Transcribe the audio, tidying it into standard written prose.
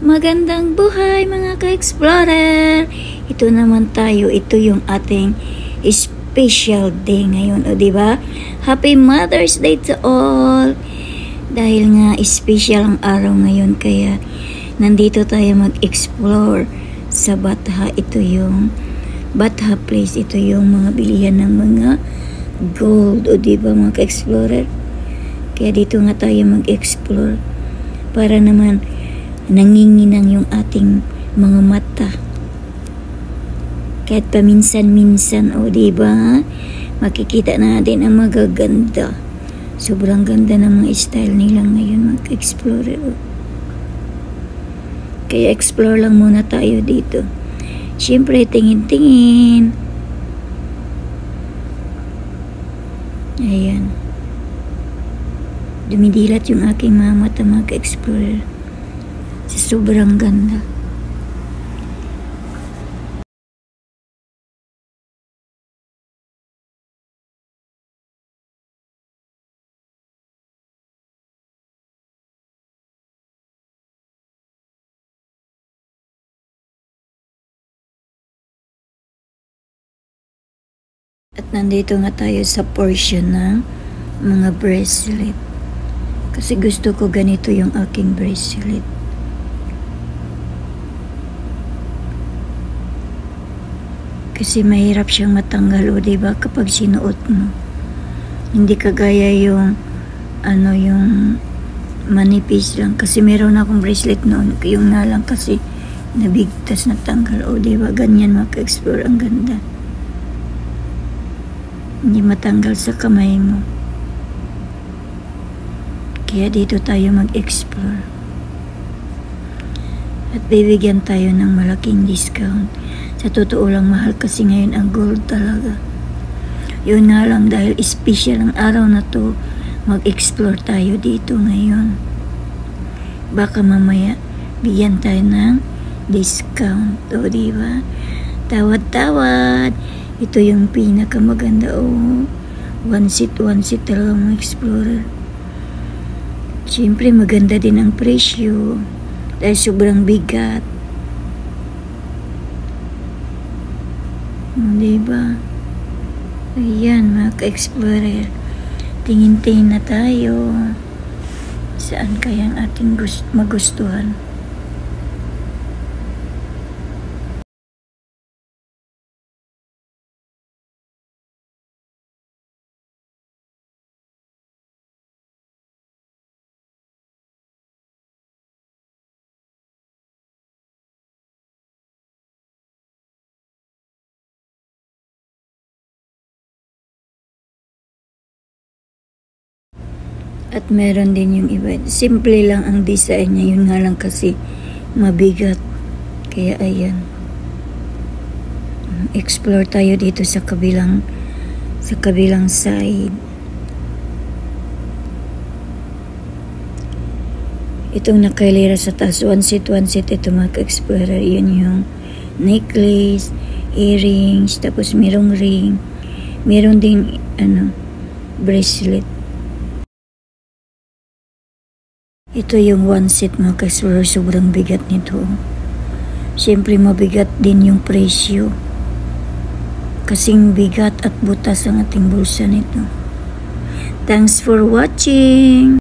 Magandang buhay mga ka-explorer! Ito naman tayo, ito yung ating special day ngayon, o diba? Happy Mother's Day to all! Dahil nga special ang araw ngayon, kaya nandito tayo mag-explore sa Batha. Ito yung Batha Place, ito yung mga bilihan ng mga gold, o diba mga ka-explorer? Kaya dito nga tayo mag-explore para naman nanginginang yung ating mga mata. Kahit paminsan-minsan, o diba, makikita natin ang magaganda. Sobrang ganda ng mga style nila ngayon, mag-explore. Kaya explore lang muna tayo dito. Siyempre, tingin-tingin. Ayan. Dumidilat yung aking mga mata, mag-explore. Sobrang ganda. At nandito nga tayo sa portion ng mga bracelet. Kasi gusto ko ganito yung aking bracelet. Kasi mahirap siyang matanggal, o diba, kapag sinuot mo. Hindi kagaya yung yung manipis lang. Kasi meron akong bracelet noon, yung na lang kasi nabigtas na tanggal, o diba, ganyan maka-explore, ang ganda. Hindi matanggal sa kamay mo. Kaya dito tayo mag-explore. At bibigyan tayo ng malaking discount. Sa totoo lang, mahal kasi ngayon ang gold talaga. Yun nga lang, dahil special ang araw na to, mag-explore tayo dito ngayon. Baka mamaya bigyan tayo ng discount, o diba? Tawad-tawad. Ito yung pinakamaganda, one seat talaga mga explorer. Siyempre maganda din ang presyo dahil sobrang bigat. Diba? Ayan mga ka-explorer, tingin-tingin na tayo saan kaya ang ating magustuhan. At meron din yung iba. Simple lang ang design niya. Yun nga lang kasi mabigat. Kaya ayan. Explore tayo dito sa kabilang side. Itong nakailira sa taas. One seat. Ito mga ka-explorer. Yun yung necklace, earrings, tapos merong ring. Meron din bracelet. Ito yung one seat mga ka-explorer, sobrang bigat nito. Siyempre mabigat din yung presyo. Kasing bigat at butas ang ating bulsa nito. Thanks for watching!